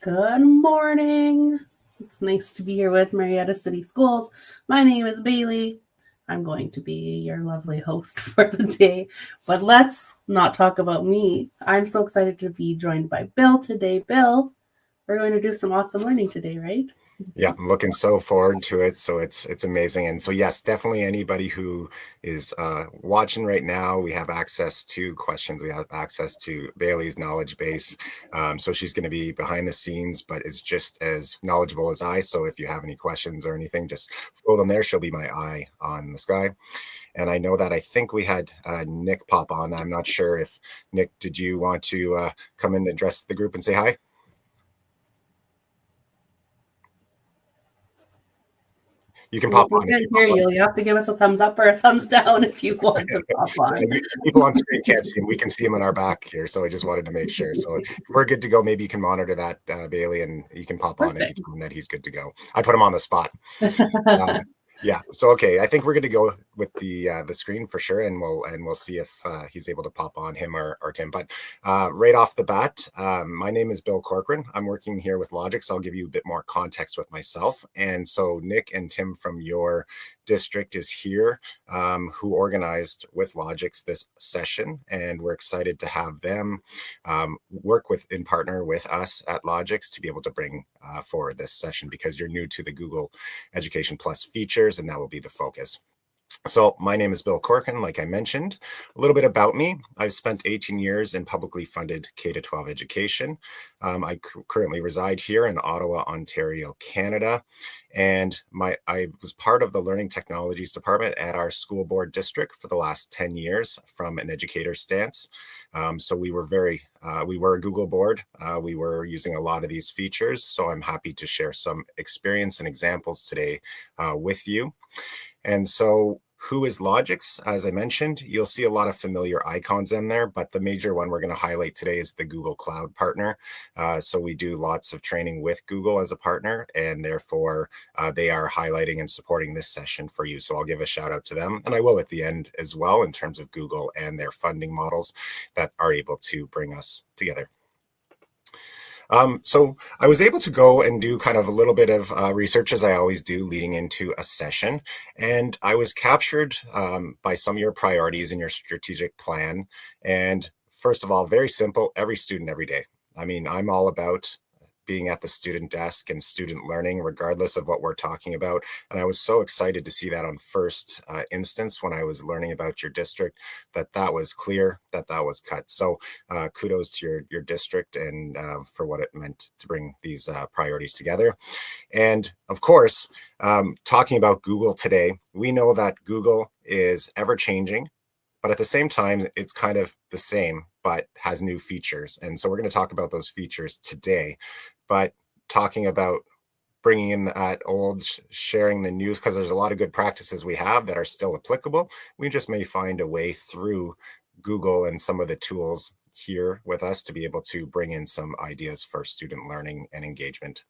Good morning. It's nice to be here with Marietta City Schools. My name is Bailey. I'm going to be your lovely host for the day, but let's not talk about me. I'm so excited to be joined by Bill today. Bill, we're going to do some awesome learning today, right? Yeah, I'm looking so forward to it. So it's amazing. And so yes, definitely anybody who is watching right now, we have access to questions. We have access to Bailey's knowledge base. So she's going to be behind the scenes, but is just as knowledgeable as I. So if you have any questions or anything, just throw them there. She'll be my eye on the sky. And I think we had Nick pop on. I'm not sure if Nick, did you want to come in and address the group and say hi? You can pop We on if can't you hear pop on. you. You have to give us a thumbs up or a thumbs down if you want to pop on. People on screen can't see him. We can see him on our back here. So I just wanted to make sure. So if we're good to go, maybe you can monitor that, Bailey, and you can pop on Perfect. anytime that he's good to go. I put him on the spot. Yeah. So okay, I think we're going to go with the screen for sure, and we'll see if he's able to pop on, him or Tim. But right off the bat, my name is Bill Corcoran. I'm working here with Logix. I'll give you a bit more context with myself. And so Nick and Tim from your district is here, who organized with Logix this session, and we're excited to have them work with in partner with us at Logix to be able to bring forward this session, because you're new to the Google Education Plus features, and that will be the focus. So my name is Bill Corcoran, like I mentioned. A little bit about me. I've spent 18 years in publicly funded K-12 education. I currently reside here in Ottawa, Ontario, Canada. And I was part of the Learning Technologies Department at our school board district for the last 10 years from an educator stance. So we were a Google board. We were using a lot of these features. So I'm happy to share some experience and examples today with you. And so who is Logix? As I mentioned, you'll see a lot of familiar icons in there, but the major one we're going to highlight today is the Google Cloud partner. So we do lots of training with Google as a partner, and therefore they are highlighting and supporting this session for you. So I'll give a shout out to them, and I will at the end as well, in terms of Google and their funding models that are able to bring us together. So I was able to go and do kind of a little bit of research, as I always do, leading into a session. And I was captured by some of your priorities in your strategic plan. And first of all, very simple, every student, every day. I mean, I'm all about being at the student desk and student learning, regardless of what we're talking about. And I was so excited to see that on first instance when I was learning about your district, that was clear, that was cut. So kudos to your district and for what it meant to bring these priorities together. And of course, talking about Google today, we know that Google is ever changing, but at the same time, it's kind of the same, but has new features. And so we're going to talk about those features today, but talking about bringing in that old, sharing the news, because there's a lot of good practices we have that are still applicable. We just may find a way through Google and some of the tools here with us to be able to bring in some ideas for student learning and engagement.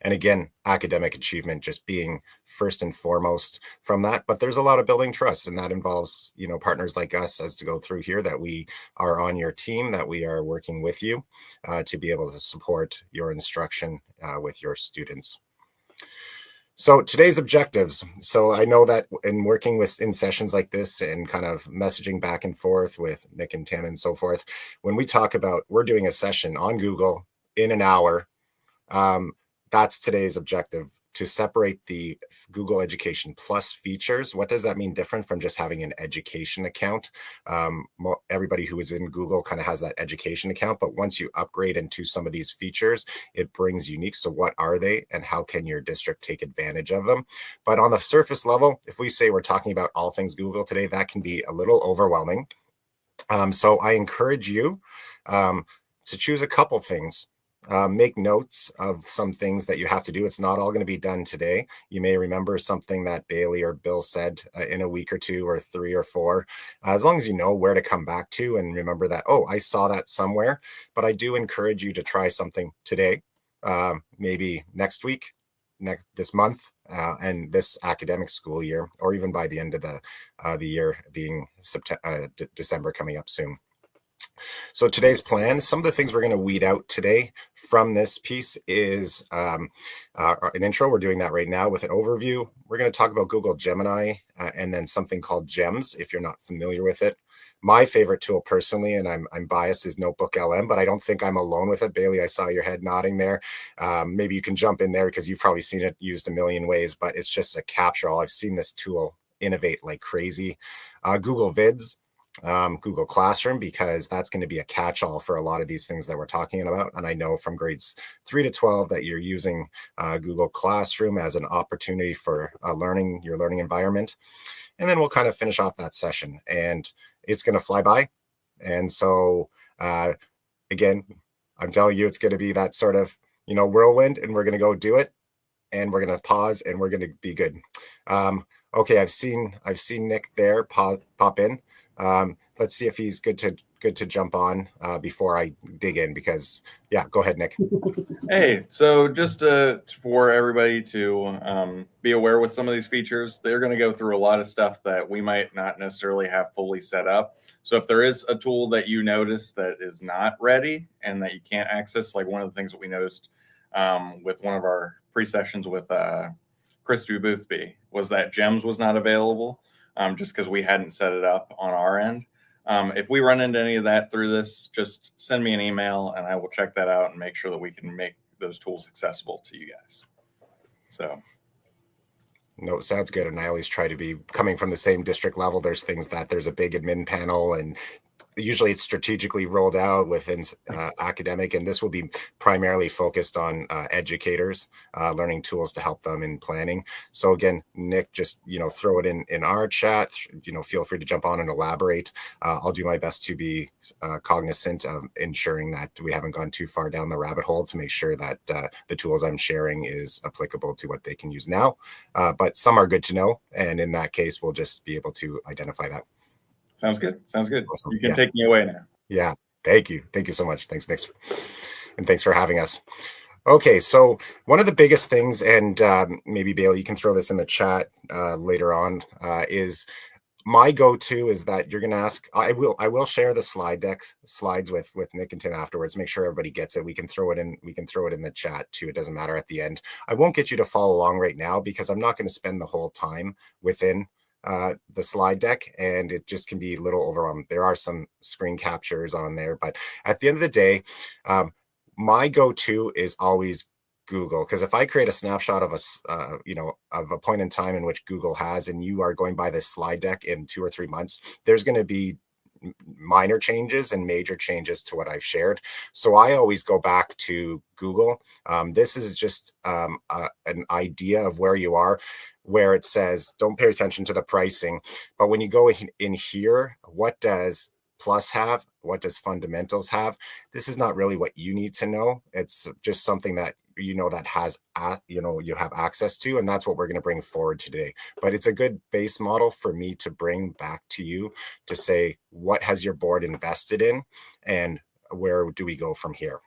And again, academic achievement just being first and foremost from that. But there's a lot of building trust, and that involves, partners like us as to go through here, that we are on your team, that we are working with you to be able to support your instruction with your students. So today's objectives. So I know that in working in sessions like this and kind of messaging back and forth with Nick and Tim and so forth, when we talk about we're doing a session on Google in an hour, that's today's objective, to separate the Google Education Plus features. What does that mean different from just having an education account? Everybody who is in Google kind of has that education account, but once you upgrade into some of these features, it brings unique. So what are they, and how can your district take advantage of them? But on the surface level, if we say we're talking about all things Google today, that can be a little overwhelming. So I encourage you to choose a couple things. Make notes of some things that you have to do. It's not all going to be done today. You may remember something that Bailey or Bill said in a week or two or 3 or 4, as long as you know where to come back to and remember that, oh, I saw that somewhere. But I do encourage you to try something today, maybe next week, this month, and this academic school year, or even by the end of the year, being December coming up soon. So today's plan, some of the things we're going to weed out today from this piece is an intro. We're doing that right now with an overview. We're going to talk about Google Gemini and then something called GEMS, if you're not familiar with it. My favorite tool personally, and I'm biased, is Notebook LM, but I don't think I'm alone with it. Bailey, I saw your head nodding there. Maybe you can jump in there because you've probably seen it used a million ways, but it's just a capture-all. I've seen this tool innovate like crazy. Google Vids, Google Classroom, because that's going to be a catch-all for a lot of these things that we're talking about. And I know from grades 3 to 12 that you're using Google Classroom as an opportunity for your learning environment. And then we'll kind of finish off that session, and it's going to fly by. And so, again, I'm telling you, it's going to be that sort of, whirlwind, and we're going to go do it, and we're going to pause, and we're going to be good. Okay, I've seen Nick there pop in. Let's see if he's good to jump on before I dig in, because go ahead, Nick. Hey, so just for everybody to be aware with some of these features, they're going to go through a lot of stuff that we might not necessarily have fully set up. So if there is a tool that you notice that is not ready and that you can't access, like one of the things that we noticed with one of our pre-sessions with Christy Boothby was that GEMS was not available just because we hadn't set it up on our end. If we run into any of that through this, just send me an email and I will check that out and make sure that we can make those tools accessible to you guys. So. No, sounds good. And I always try to be coming from the same district level. There's things that there's a big admin panel, and usually it's strategically rolled out within academic, and this will be primarily focused on educators, learning tools to help them in planning. So again, Nick, just throw it in our chat. Feel free to jump on and elaborate. I'll do my best to be cognizant of ensuring that we haven't gone too far down the rabbit hole, to make sure that the tools I'm sharing is applicable to what they can use now. But some are good to know, and in that case, we'll just be able to identify that. Sounds good. Awesome. You can take me away now. Yeah. Thank you so much. Thanks, Nick. And thanks for having us. Okay. So one of the biggest things, and maybe Bailey, you can throw this in the chat later on, is my go-to is that you're going to ask, I will share the slides with Nick and Tim afterwards. Make sure everybody gets it. We can throw it in the chat too. It doesn't matter at the end. I won't get you to follow along right now because I'm not going to spend the whole time within the slide deck, and it just can be a little overwhelming. There are some screen captures on there, but at the end of the day, my go-to is always Google, because if I create a snapshot of a point in time in which Google has, and you are going by this slide deck in 2 or 3 months, there's going to be minor changes and major changes to what I've shared. So I always go back to Google. This is just an idea of where you are, where it says, don't pay attention to the pricing. But when you go in here, what does Plus have? What does Fundamentals have? This is not really what you need to know. It's just something that that has you have access to, and that's what we're going to bring forward today. But it's a good base model for me to bring back to you to say, what has your board invested in, and where do we go from here?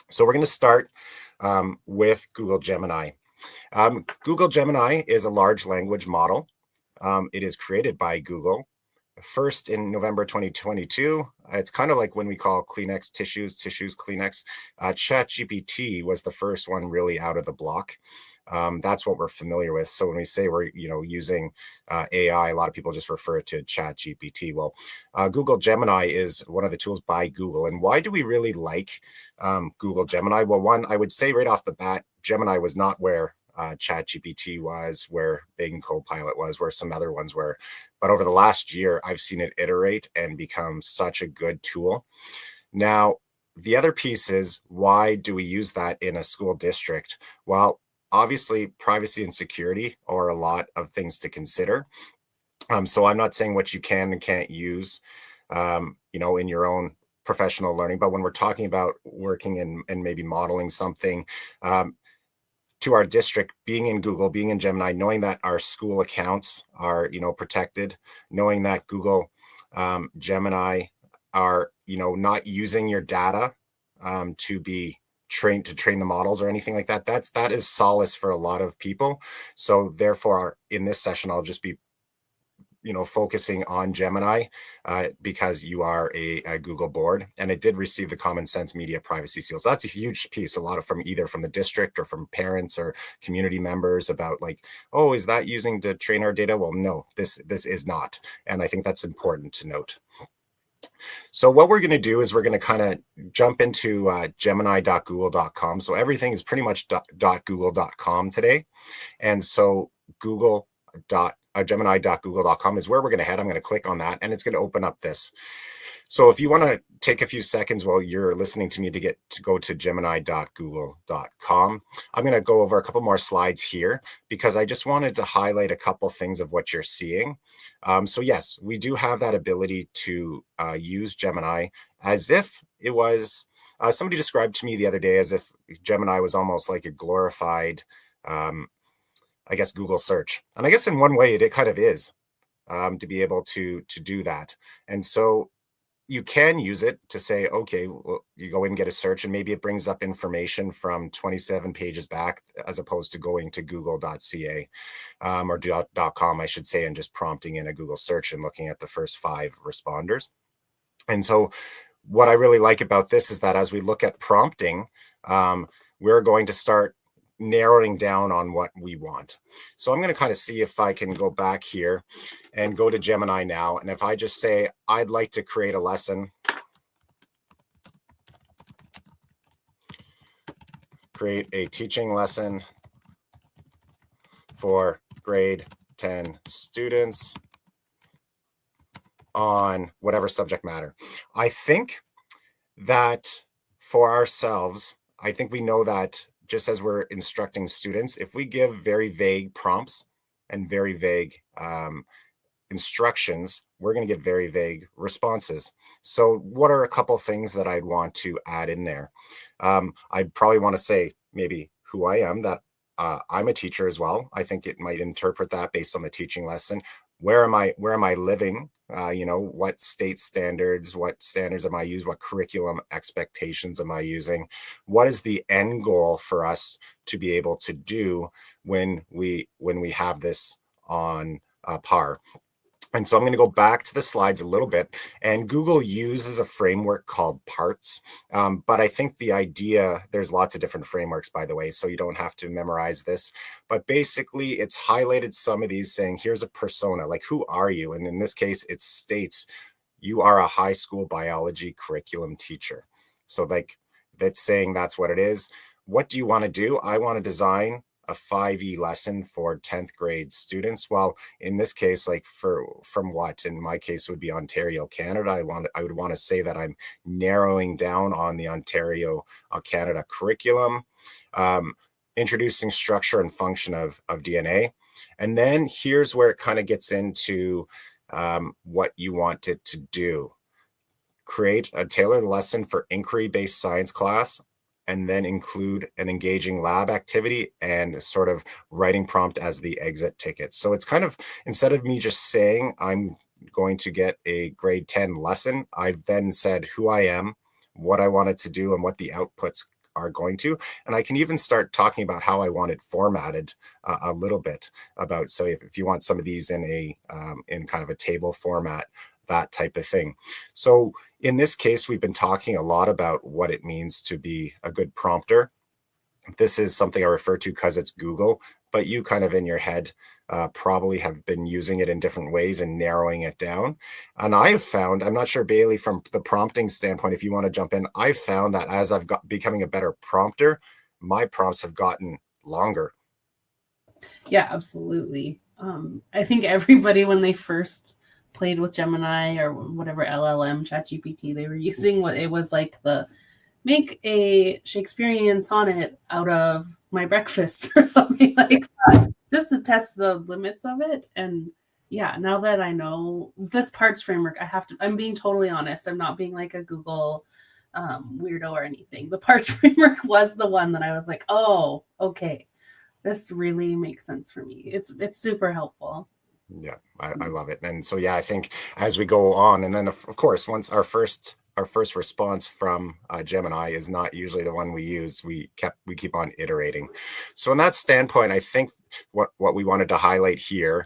So we're going to start with Google Gemini. Google Gemini is a large language model. It is created by Google. First in November 2022. It's kind of like when we call Kleenex tissues Kleenex. ChatGPT was the first one really out of the block. That's what we're familiar with. So when we say we're using AI, a lot of people just refer to ChatGPT. Well, Google Gemini is one of the tools by Google. And why do we really like Google Gemini? Well, one, I would say right off the bat, Gemini was not where ChatGPT was, where Bing Copilot was, where some other ones were. But over the last year, I've seen it iterate and become such a good tool. Now, the other piece is, why do we use that in a school district? Well, obviously, privacy and security are a lot of things to consider. So I'm not saying what you can and can't use, in your own professional learning. But when we're talking about working and maybe modeling something, to our district, being in Google, being in Gemini, knowing that our school accounts are, protected, knowing that Google Gemini are, not using your data to train the models or anything like that. That is solace for a lot of people. So therefore, in this session, I'll just be focusing on Gemini because you are a Google board, and it did receive the Common Sense Media Privacy Seal. So that's a huge piece. A lot of either from the district or from parents or community members about like, oh, is that using to train our data? Well, no, this is not, and I think that's important to note. So what we're going to do is we're going to kind of jump into gemini.google.com. So everything is pretty much .google.com today, and so gemini.google.com is where we're going to head. I'm going to click on that, and it's going to open up this. So if you want to take a few seconds while you're listening to me to go to gemini.google.com, I'm going to go over a couple more slides here because I just wanted to highlight a couple things of what you're seeing. So yes, we do have that ability to use Gemini as if it was, somebody described to me the other day as if Gemini was almost like a glorified, I guess, Google search. And I guess in one way it kind of is, to be able to do that. And so you can use it to say, okay, well, you go and get a search and maybe it brings up information from 27 pages back as opposed to going to google.ca or .com, I should say, and just prompting in a Google search and looking at the first 5 responders. And so what I really like about this is that as we look at prompting, we're going to start narrowing down on what we want. So I'm going to kind of see if I can go back here and go to Gemini now. And if I just say, I'd like to create a lesson, create a teaching lesson for grade 10 students on whatever subject matter. I think that for ourselves, I think we know that just as we're instructing students, if we give very vague prompts and very vague instructions, we're going to get very vague responses. So what are a couple things that I'd want to add in there? I'd probably want to say maybe who I am, that I'm a teacher as well. I think it might interpret that based on the teaching lesson. Where am I living? What state standards, what standards am I using? What curriculum expectations am I using? What is the end goal for us to be able to do when we have this on par? And so I'm going to go back to the slides a little bit, and Google uses a framework called PARTS. But I think the idea, there's lots of different frameworks, by the way, so you don't have to memorize this. But basically, it's highlighted some of these saying, here's a persona, like who are you? And in this case, it states you are a high school biology curriculum teacher. So like that's saying that's what it is. What do you want to do? I want to design a 5E lesson for 10th grade students. Well, in this case, like from what in my case would be Ontario, Canada, I would want to say that I'm narrowing down on the Ontario, Canada curriculum, introducing structure and function of DNA. And then here's where it kind of gets into what you want it to do. Create a tailored lesson for inquiry-based science class, and then include an engaging lab activity and sort of writing prompt as the exit ticket. So it's kind of, instead of me just saying I'm going to get a grade 10 lesson, I've then said who I am, what I wanted to do, and what the outputs are going to. And I can even start talking about how I want it formatted a little bit about, so if you want some of these in kind of a table format, that type of thing. So in this case, we've been talking a lot about what it means to be a good prompter. This is something I refer to because it's Google, but you kind of in your head probably have been using it in different ways and narrowing it down. And I've found, I'm not sure, Bailey, from the prompting standpoint, if you want to jump in, I've found that as I've got becoming a better prompter, my prompts have gotten longer. Yeah, absolutely. I think everybody, when they first played with Gemini or whatever LLM, ChatGPT they were using, what it was like the make a Shakespearean sonnet out of my breakfast or something like that, just to test the limits of it. And yeah, now that I know this parts framework, I'm being totally honest. I'm not being like a Google weirdo or anything. The parts framework was the one that I was like, oh, okay, this really makes sense for me. It's super helpful. Yeah, I love it. And so, yeah, I think as we go on, and then of course, once our first response from Gemini is not usually the one we use, we keep on iterating. So in that standpoint, I think what we wanted to highlight here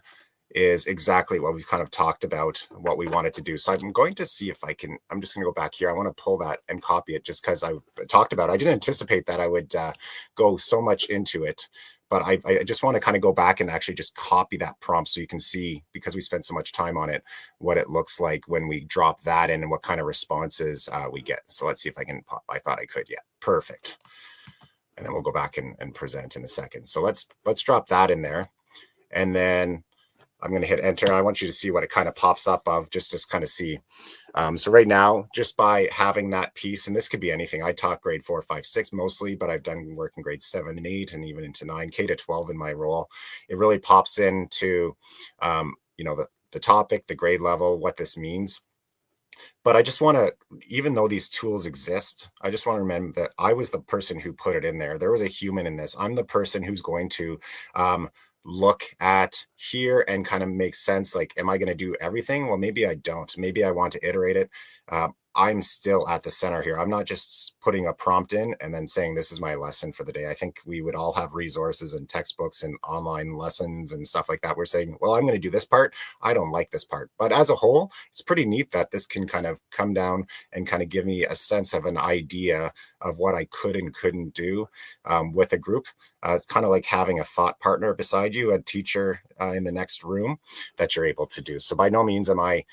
is exactly what we've kind of talked about, what we wanted to do. So I'm going to see if I can, I'm just going to go back here. I want to pull that and copy it just because I talked about it. I didn't anticipate that I would go so much into it, but I just want to kind of go back and actually just copy that prompt so you can see, because we spent so much time on it, what it looks like when we drop that in and what kind of responses we get. So let's see if I can pop. I thought I could. Yeah, perfect. And then we'll go back and present in a second. So let's drop that in there. And then I'm going to hit enter. I want you to see what it kind of pops up of, just to kind of see. So right now, just by having that piece, and this could be anything. I taught grade 4, 5, 6 mostly, but I've done work in grade 7 and 8 and even into 9, K to 12 in my role. It really pops into, the topic, the grade level, what this means. But I just want to, even though these tools exist, I just want to remember that I was the person who put it in there. There was a human in this. I'm the person who's going to look at here and kind of make sense. Like, am I going to do everything? Well, maybe I don't. Maybe I want to iterate it. I'm still at the center here. I'm not just putting a prompt in and then saying this is my lesson for the day. I think we would all have resources and textbooks and online lessons and stuff like that. We're saying, well, I'm going to do this part. I don't like this part. But as a whole, it's pretty neat that this can kind of come down and kind of give me a sense of an idea of what I could and couldn't do with a group. It's kind of like having a thought partner beside you, a teacher in the next room that you're able to do. So by no means am I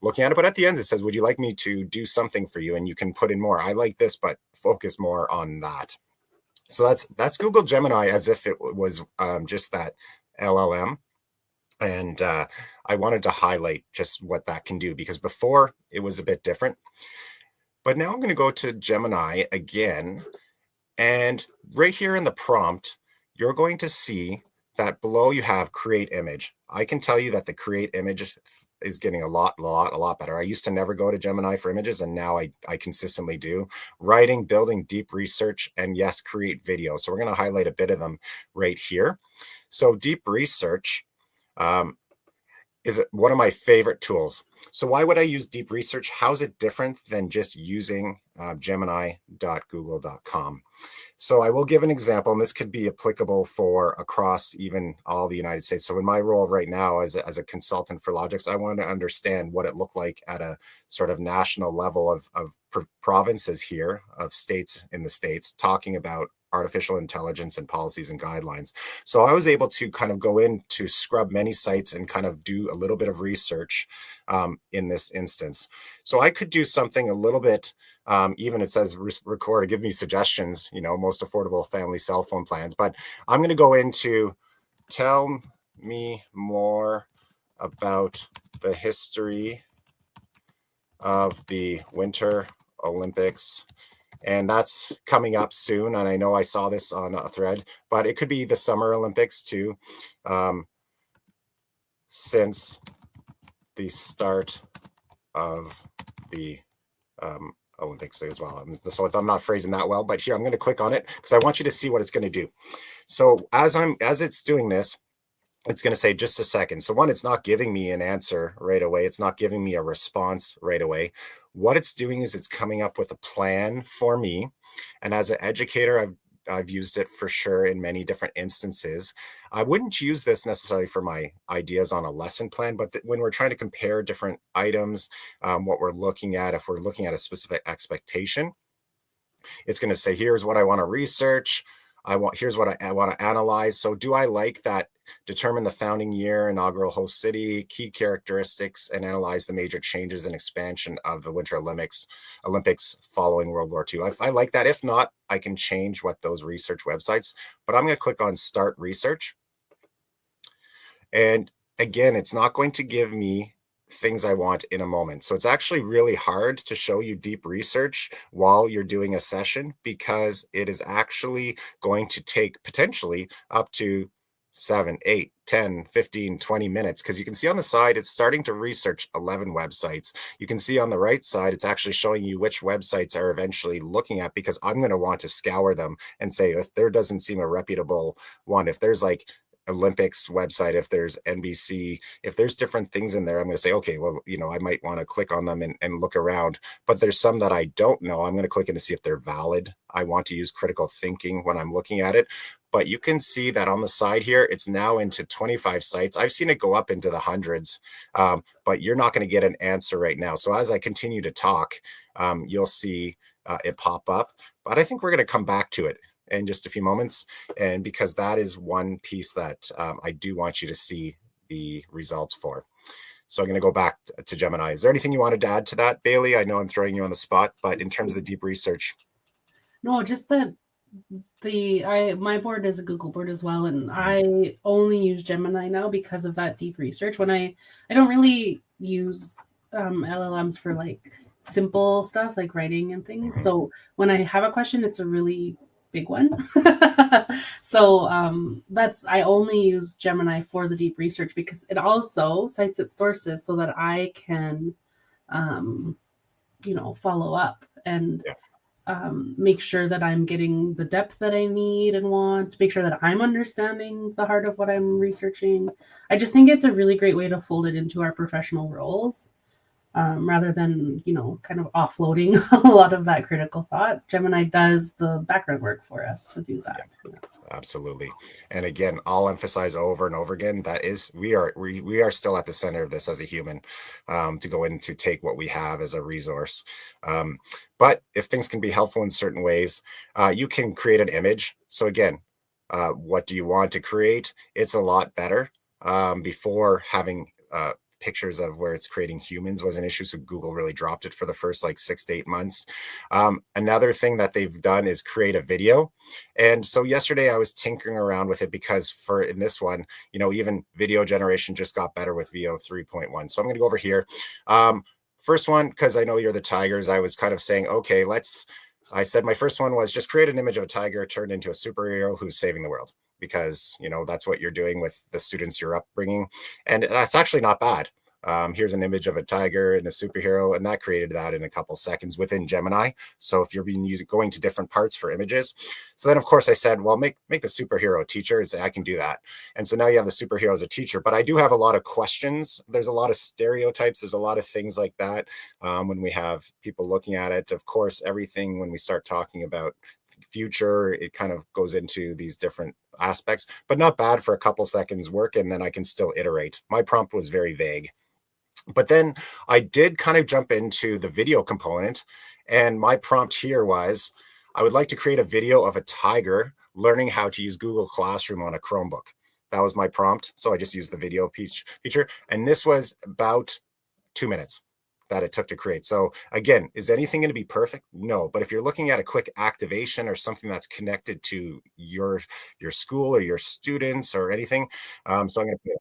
looking at it, but at the end it says, would you like me to do something for you? And you can put in more. I like this, but focus more on that. So that's Google Gemini as if it was just that LLM. And I wanted to highlight just what that can do, because before it was a bit different. But now I'm going to go to Gemini again. And right here in the prompt, you're going to see that below you have create image. I can tell you that the create image is getting a lot better. I used to never go to Gemini for images, and now I consistently do. Writing, building, deep research, and yes, create video. So we're going to highlight a bit of them right here. So deep research is one of my favorite tools. So why would I use deep research? How's it different than just using gemini.google.com? So I will give an example, and this could be applicable for across even all the United States. So in my role right now as a consultant for Logix, I want to understand what it looked like at a sort of national level of provinces here, of states in the States, talking about artificial intelligence and policies and guidelines. So I was able to kind of go in to scrub many sites and kind of do a little bit of research in this instance. So I could do something a little bit, even it says record, give me suggestions, most affordable family cell phone plans. But I'm going to go into tell me more about the history of the Winter Olympics. And that's coming up soon. And I know I saw this on a thread, but it could be the Summer Olympics too, since the start of the Olympics as well. So I'm not phrasing that well, but here I'm going to click on it because I want you to see what it's going to do. So as it's doing this, it's going to say just a second. So one, it's not giving me an answer right away. It's not giving me a response right away. What it's doing is it's coming up with a plan for me. And as an educator, I've used it for sure in many different instances. I wouldn't use this necessarily for my ideas on a lesson plan, but when we're trying to compare different items, what we're looking at, if we're looking at a specific expectation, it's going to say, here's what I want to research. Here's what I want to analyze. So do I like that? Determine the founding year, inaugural host city, key characteristics, and analyze the major changes and expansion of the Winter Olympics following World War II. I like that. If not, I can change what those research websites, but I'm going to click on Start Research. And again, it's not going to give me things I want in a moment. So it's actually really hard to show you deep research while you're doing a session, because it is actually going to take potentially up to 7, 8, 10, 15, 20 minutes, because you can see on the side, it's starting to research 11 websites. You can see on the right side, it's actually showing you which websites are eventually looking at, because I'm going to want to scour them and say, if there doesn't seem a reputable one, if there's like Olympics website, if there's NBC, if there's different things in there, I'm going to say, okay, well, I might want to click on them and look around. But there's some that I don't know. I'm going to click in to see if they're valid. I want to use critical thinking when I'm looking at it. but you can see that on the side here, it's now into 25 sites. I've seen it go up into the hundreds, but you're not going to get an answer right now. So as I continue to talk, you'll see it pop up, but I think we're going to come back to it in just a few moments. And because that is one piece that I do want you to see the results for. So I'm going to go back to Gemini. Is there anything you wanted to add to that, Bailey? I know I'm throwing you on the spot, but in terms of the deep research. No, just that my board is a Google board as well, and I only use Gemini now because of that deep research. When I don't really use LLMs for like simple stuff like writing and things. So when I have a question, it's a really big one. So I only use Gemini for the deep research because it also cites its sources so that I can follow up and make sure that I'm getting the depth that I need and want, make sure that I'm understanding the heart of what I'm researching. I just think it's a really great way to fold it into our professional roles. Rather than, kind of offloading a lot of that critical thought. Gemini does the background work for us to do that. Yeah, absolutely. And again, I'll emphasize over and over again, that is, we are still at the center of this as a human, to go in to take what we have as a resource. But if things can be helpful in certain ways, you can create an image. So again, what do you want to create? It's a lot better. Before having pictures of where it's creating humans was an issue. So Google really dropped it for the first like 6 to 8 months. Another thing that they've done is create a video. And so yesterday I was tinkering around with it because in this one, even video generation just got better with VO 3.1. So I'm going to go over here. First one, because I know you're the Tigers, I was kind of saying, okay, I said my first one was just create an image of a tiger turned into a superhero who's saving the world. Because that's what you're doing with the students you're upbringing, and that's actually not bad. Here's an image of a tiger and a superhero, and that created that in a couple seconds within Gemini. So if you're going to different parts for images, so then of course I said, well, make the superhero a teacher. And say I can do that, and so now you have the superhero as a teacher. But I do have a lot of questions. There's a lot of stereotypes. There's a lot of things like that when we have people looking at it. Of course, everything when we start talking about future, it kind of goes into these different aspects, but not bad for a couple seconds work, and then I can still iterate. My prompt was very vague, but then I did kind of jump into the video component, and my prompt here was, I would like to create a video of a tiger learning how to use Google Classroom on a Chromebook. That was my prompt, so I just used the video feature, and this was about 2 minutes that it took to create. So again, is anything going to be perfect? No, but if you're looking at a quick activation or something that's connected to your school or your students or anything, so I'm going to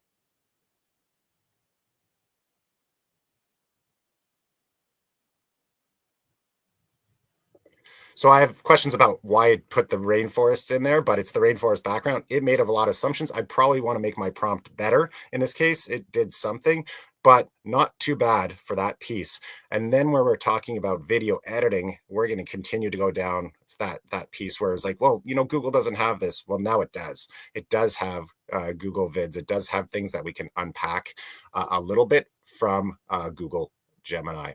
So I have questions about why it put the rainforest in there, but it's the rainforest background. It made a lot of assumptions. I probably want to make my prompt better. In this case, it did something, but not too bad for that piece. And then where we're talking about video editing, we're going to continue to go down that piece where it's like, well, Google doesn't have this. Well, now it does. It does have Google Vids. It does have things that we can unpack a little bit from Google Gemini.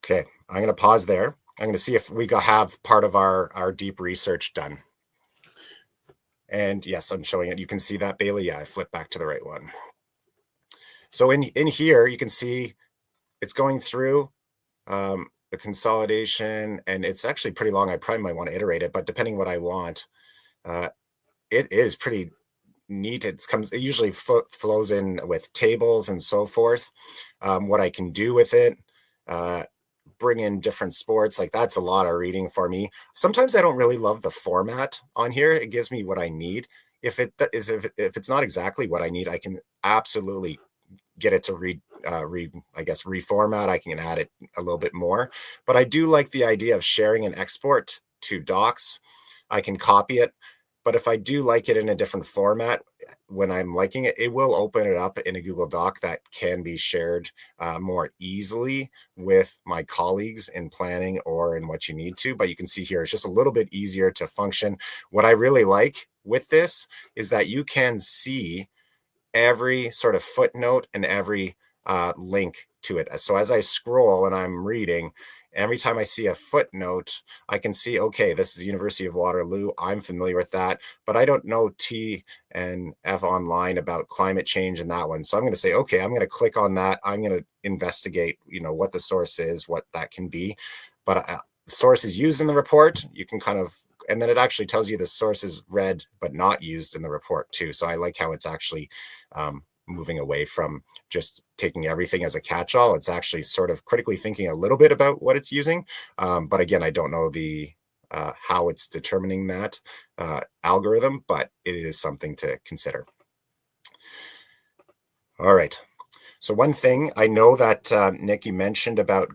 Okay, I'm going to pause there. I'm going to see if we have part of our deep research done. And yes, I'm showing it. You can see that, Bailey. Yeah, I flipped back to the right one. So in here, you can see it's going through the consolidation, and it's actually pretty long. I probably might want to iterate it, but depending what I want, it is pretty neat. It usually flows in with tables and so forth. What I can do with it, bring in different sports, like that's a lot of reading for me. Sometimes I don't really love the format on here. It gives me what I need. If it's not exactly what I need, I can absolutely get it to reformat. I can add it a little bit more, but I do like the idea of sharing and export to docs. I can copy it, but if I do like it in a different format, when I'm liking it, it will open it up in a Google Doc that can be shared more easily with my colleagues in planning or in what you need to. But you can see here, it's just a little bit easier to function. What I really like with this is that you can see every sort of footnote and every link to it. So as I scroll and I'm reading, every time I see a footnote, I can see, okay, this is the University of Waterloo. I'm familiar with that, but I don't know T and F online about climate change in that one. So I'm going to say, okay, I'm going to click on that. I'm going to investigate, what the source is, what that can be. But the source is used in the report. You can kind of, and then it actually tells you the source is read but not used in the report too. So I like how it's actually moving away from just taking everything as a catch-all. It's actually sort of critically thinking a little bit about what it's using. But again, I don't know the how it's determining that algorithm, but it is something to consider. All right. So one thing I know that Nick, you mentioned about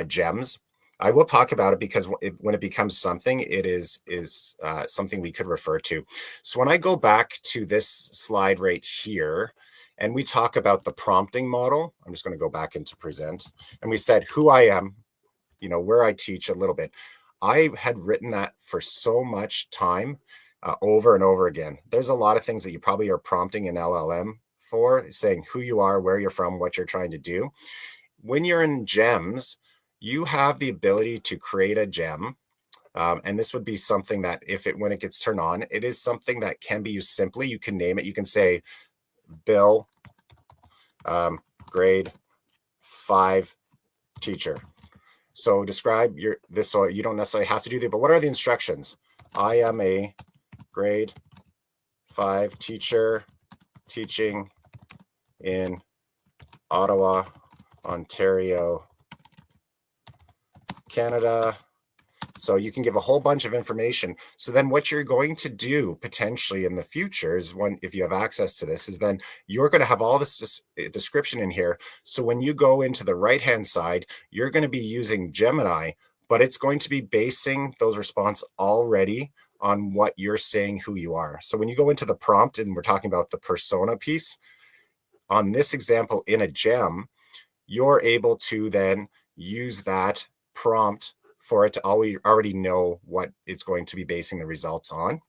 GEMS. I will talk about it because when it becomes something, it is something we could refer to. So when I go back to this slide right here, and we talk about the prompting model, I'm just going to go back into present, and we said who I am, where I teach a little bit. I had written that for so much time over and over again. There's a lot of things that you probably are prompting an LLM for, saying who you are, where you're from, what you're trying to do. When you're in GEMS, you have the ability to create a gem. And this would be something that when it gets turned on, it is something that can be used simply. You can name it. You can say Bill, grade 5 teacher. So describe this. So you don't necessarily have to do that, but what are the instructions? I am a grade 5 teacher teaching in Ottawa, Ontario, Canada. So you can give a whole bunch of information. So then what you're going to do potentially in the future is if you have access to this, is then you're going to have all this description in here. So when you go into the right-hand side, you're going to be using Gemini, but it's going to be basing those responses already on what you're saying, who you are. So when you go into the prompt, and we're talking about the persona piece, on this example in a gem, you're able to then use that prompt for it to already know what it's going to be basing the results on.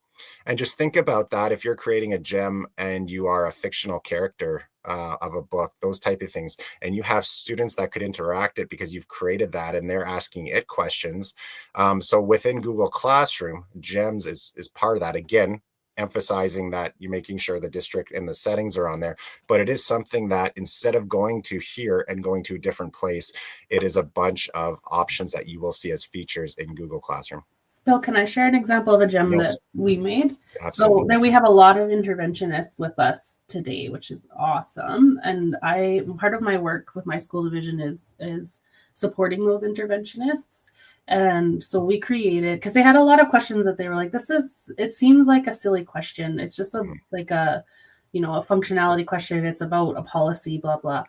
And just think about that if you're creating a gem and you are a fictional character of a book, those type of things, and you have students that could interact it because you've created that and they're asking it questions. So within Google Classroom, GEMS is part of that. Again, emphasizing that you're making sure the district and the settings are on there, but it is something that instead of going to here and going to a different place, it is a bunch of options that you will see as features in Google Classroom. Bill, can I share an example of a gem that we made? Absolutely. So then we have a lot of interventionists with us today, which is awesome. And part of my work with my school division is supporting those interventionists. And so we created, because they had a lot of questions that they were like, it seems like a silly question. It's just a functionality question. It's about a policy, blah, blah.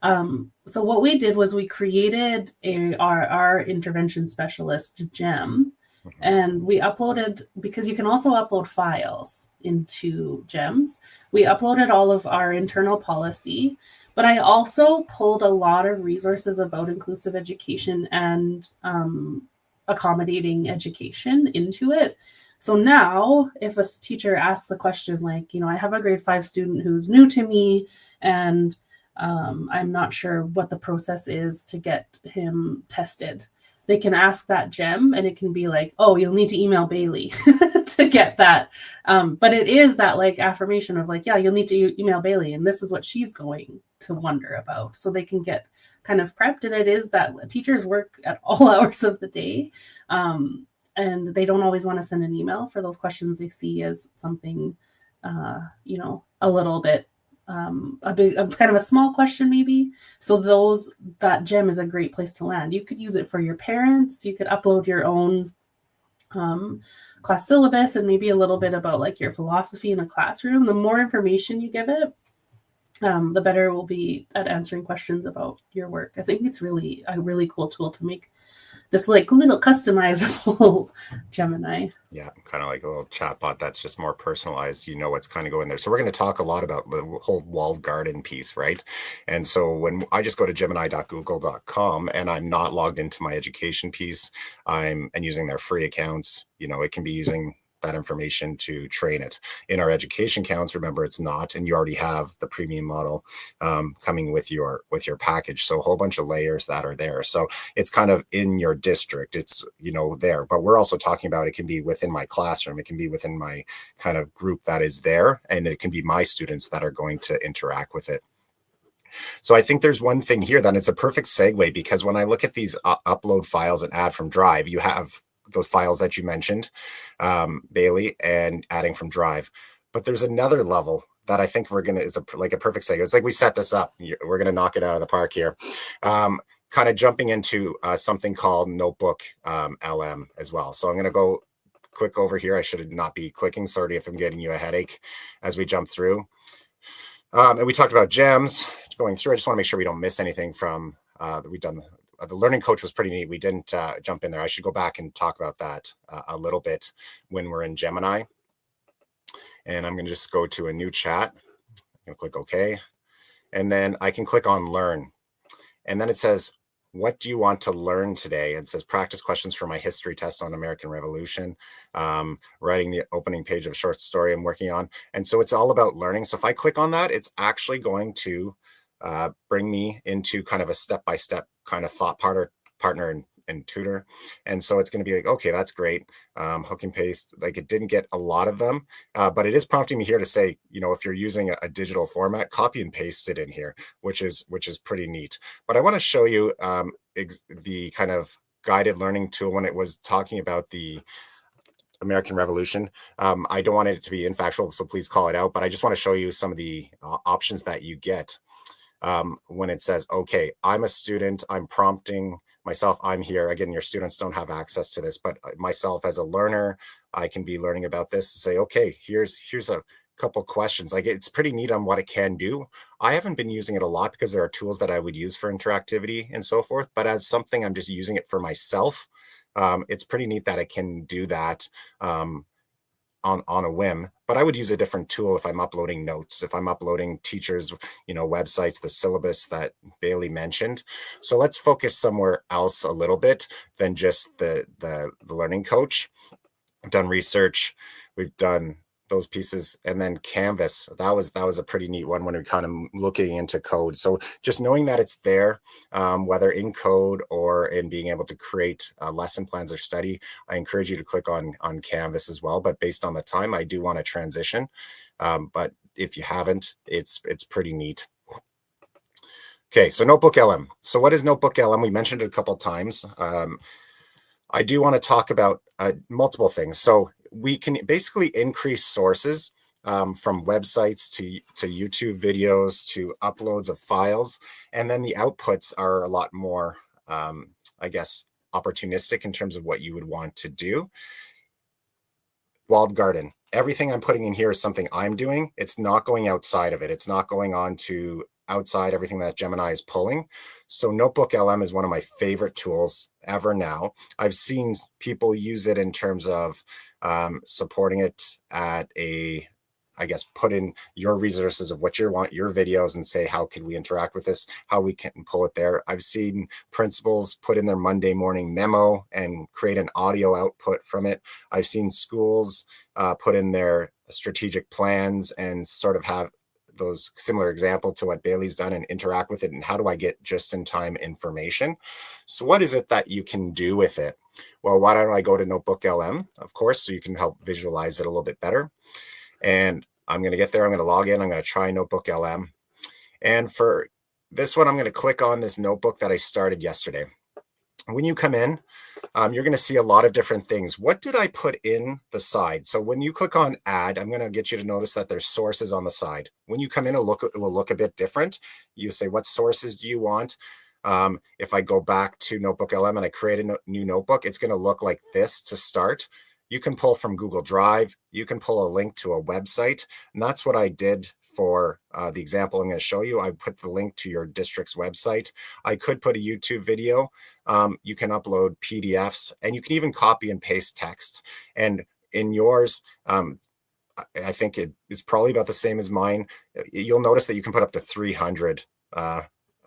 So what we did was we created our intervention specialist gem, and we uploaded, because you can also upload files into GEMS. We uploaded all of our internal policy, but I also pulled a lot of resources about inclusive education and accommodating education into it. So now if a teacher asks the question like, I have a grade 5 student who's new to me and I'm not sure what the process is to get him tested, they can ask that gem and it can be like, oh, you'll need to email Bailey to get that. But it is that like affirmation of like, yeah, you'll need to email Bailey and this is what she's going to wonder about. So they can get kind of prepped. And it is that teachers work at all hours of the day. And they don't always want to send an email for those questions they see as something, a little bit kind of a small question maybe. So that gem is a great place to land. You could use it for your parents. You could upload your own class syllabus and maybe a little bit about like your philosophy in the classroom. The more information you give it, the better it will be at answering questions about your work. I think it's really a really cool tool to make this like little customizable Gemini. Yeah, kind of like a little chatbot that's just more personalized. What's kind of going there. So we're going to talk a lot about the whole walled garden piece, right? And so when I just go to gemini.google.com and I'm not logged into my education piece, and using their free accounts, it can be using that information to train it. In our education counts, remember, it's not, and you already have the premium model coming with your package. So a whole bunch of layers that are there. So it's kind of in your district. It's, there. But we're also talking about it can be within my classroom. It can be within my kind of group that is there, and it can be my students that are going to interact with it. So I think there's one thing here that it's a perfect segue, because when I look at these upload files and add from Drive, you have those files that you mentioned, Bailey, and adding from Drive. But there's another level that I think is like a perfect segue. It's like we set this up. We're going to knock it out of the park here. Kind of jumping into something called Notebook LM as well. So I'm going to go quick over here. I should not be clicking. Sorry if I'm getting you a headache as we jump through. And we talked about gems going through. I just want to make sure we don't miss anything from we've done. The learning coach was pretty neat. We didn't jump in there. I should go back and talk about that a little bit when we're in Gemini. And I'm going to just go to a new chat. I'm going to click OK. And then I can click on Learn. And then it says, what do you want to learn today? It says practice questions for my history test on American Revolution, writing the opening page of a short story I'm working on. And so it's all about learning. So if I click on that, it's actually going to bring me into kind of a step-by-step kind of thought partner and tutor. And so it's going to be like, okay, that's great. Hook and paste. Like, it didn't get a lot of them, but it is prompting me here to say, if you're using a digital format, copy and paste it in here, which is pretty neat. But I want to show you the kind of guided learning tool when it was talking about the American Revolution. I don't want it to be infactual, so please call it out, but I just want to show you some of the options that you get when it says, okay, I'm a student, I'm prompting myself, I'm here. Again, your students don't have access to this, but myself as a learner, I can be learning about this to say, okay, here's a couple questions. Like, it's pretty neat on what it can do. I haven't been using it a lot because there are tools that I would use for interactivity and so forth, but as something I'm just using it for myself, it's pretty neat that it can do that on a whim. But I would use a different tool if I'm uploading notes, if I'm uploading teachers, websites, the syllabus that Bailey mentioned. So let's focus somewhere else a little bit than just the learning coach. I've done research, we've done those pieces, and then Canvas. That was a pretty neat one when we're kind of looking into code. So just knowing that it's there, whether in code or in being able to create lesson plans or study, I encourage you to click on Canvas as well. But based on the time, I do want to transition. But if you haven't, it's pretty neat. Okay, so Notebook LM. So what is Notebook LM? We mentioned it a couple of times. I do want to talk about multiple things. So we can basically increase sources from websites to YouTube videos to uploads of files. And then the outputs are a lot more, I guess, opportunistic in terms of what you would want to do. Walled garden. Everything I'm putting in here is something I'm doing. It's not going outside of it. It's not going on to outside everything that Gemini is pulling. So Notebook LM is one of my favorite tools ever now. I've seen people use it in terms of supporting it at put in your resources of what you want, your videos, and say, how can we interact with this, how we can pull it there. I've seen principals put in their Monday morning memo and create an audio output from it. I've seen schools put in their strategic plans and sort of have those similar example to what Bailey's done and interact with it. And how do I get just in time information? So what is it that you can do with it? Well, why don't I go to Notebook LM, of course, so you can help visualize it a little bit better. And I'm going to get there. I'm going to log in. I'm going to try Notebook LM. And for this one, I'm going to click on this notebook that I started yesterday. When you come in, you're going to see a lot of different things. What did I put in the side? So when you click on add, I'm going to get you to notice that there's sources on the side. When you come in, it will look a bit different. You say, what sources do you want? If I go back to Notebook LM and I create a new notebook, it's going to look like this to start. You can pull from Google Drive. You can pull a link to a website. And that's what I did for the example I'm going to show you. I put the link to your district's website. I could put a YouTube video. You can upload PDFs, and you can even copy and paste text. And in yours, I think it is probably about the same as mine. You'll notice that you can put up to 300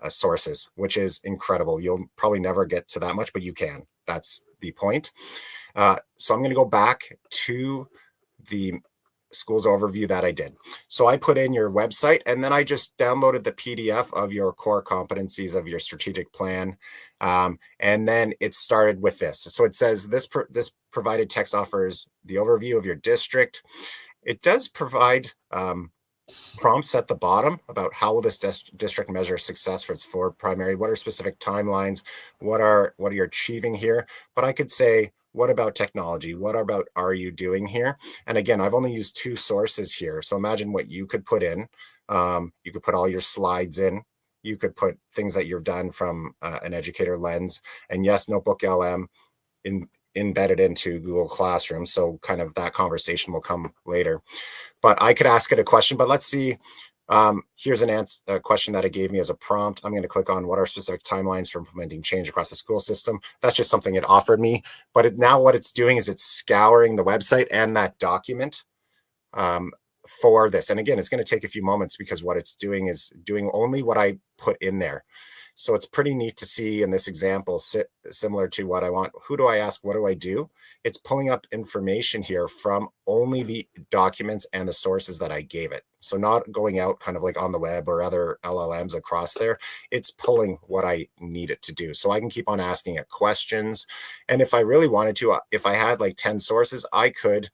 sources, which is incredible. You'll probably never get to that much, but you can. That's the point. So I'm going to go back to the schools overview that I did. So I put in your website, and then I just downloaded the PDF of your core competencies of your strategic plan. And then it started with this. So it says this provided text offers the overview of your district. It does provide prompts at the bottom about how will this district measure success for its four primary, what are specific timelines, what are you achieving here. But I could say, what about technology? What about are you doing here? And again, I've only used 2 sources here. So imagine what you could put in. You could put all your slides in. You could put things that you've done from an educator lens. And yes, Notebook LM embedded into Google Classroom. So kind of that conversation will come later. But I could ask it a question, but let's see. Here's a question that it gave me as a prompt. I'm going to click on what are specific timelines for implementing change across the school system. That's just something it offered me. But now what it's doing is it's scouring the website and that document for this. And again, it's going to take a few moments because what it's doing is doing only what I put in there. So it's pretty neat to see in this example, similar to what I want. Who do I ask? What do I do? It's pulling up information here from only the documents and the sources that I gave it. So not going out kind of like on the web or other LLMs across there. It's pulling what I need it to do. So I can keep on asking it questions. And if I really wanted to, if I had like 10 sources, I could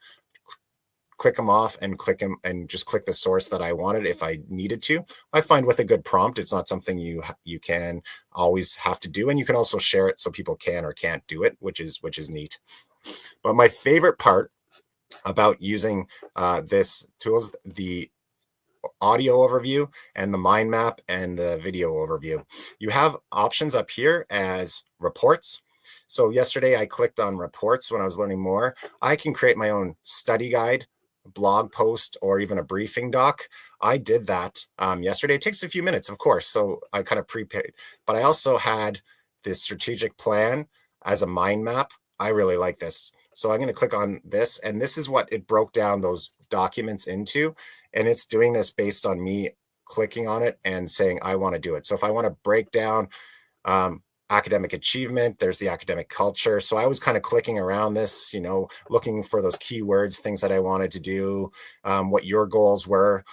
click them off and click them and just click the source that I wanted if I needed to. I find with a good prompt, it's not something you can always have to do. And you can also share it so people can or can't do it, which is neat. But my favorite part about using this tool is the audio overview and the mind map and the video overview. You have options up here as reports. So yesterday I clicked on reports when I was learning more. I can create my own study guide, blog post, or even a briefing doc. I did that yesterday. It takes a few minutes, of course, so I kind of prepaid. But I also had this strategic plan as a mind map. I really like this. So I'm going to click on this, and this is what it broke down those documents into. And it's doing this based on me clicking on it and saying, I want to do it. So if I want to break down academic achievement, there's the academic culture. So I was kind of clicking around this, looking for those keywords, things that I wanted to do, what your goals were,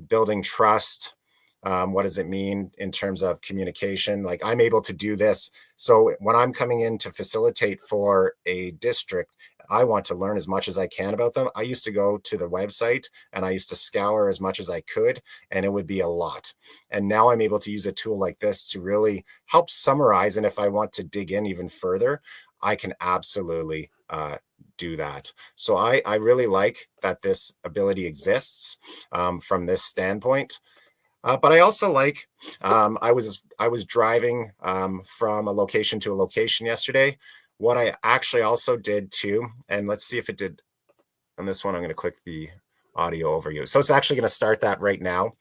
building trust. What does it mean in terms of communication? Like I'm able to do this. So when I'm coming in to facilitate for a district, I want to learn as much as I can about them. I used to go to the website and I used to scour as much as I could, and it would be a lot. And now I'm able to use a tool like this to really help summarize. And if I want to dig in even further, I can absolutely do that. So I really like that this ability exists from this standpoint. But I also like, I was driving from a location to a location yesterday. What I actually also did too, and let's see if it did on this one. I'm going to click the audio overview. So it's actually going to start that right now.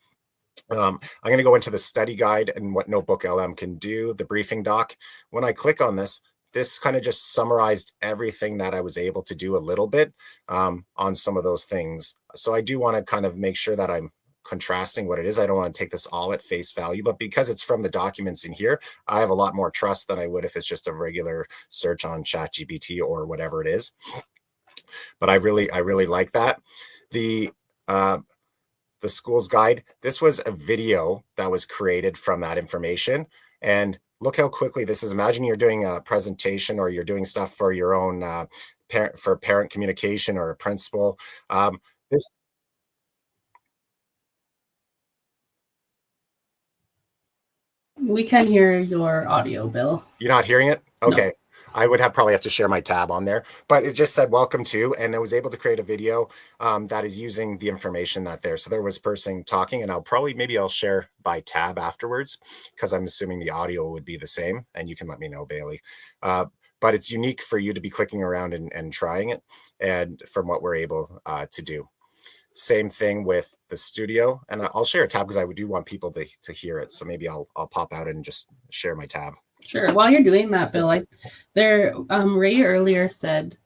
I'm going to go into the study guide and what Notebook LM can do, the briefing doc. When I click on this kind of just summarized everything that I was able to do a little bit on some of those things. So I do want to kind of make sure that I'm contrasting what it is. I don't want to take this all at face value, but because it's from the documents in here, I have a lot more trust than I would if it's just a regular search on ChatGPT or whatever it is. But I really like that. The school's guide, this was a video that was created from that information. And look how quickly this is. Imagine you're doing a presentation or you're doing stuff for your own parent communication or a principal. This We can hear your audio, Bill. You're not hearing it? Okay. No. I would probably have to share my tab on there, but it just said welcome to, and I was able to create a video that is using the information that there. So there was a person talking, and maybe I'll share by tab afterwards because I'm assuming the audio would be the same, and you can let me know, Bailey. But it's unique for you to be clicking around and trying it, and from what we're able to do. Same thing with the studio, and I'll share a tab because I do want people to hear it. So maybe I'll pop out and just share my tab. Sure. While you're doing that, Bill, Ray earlier said,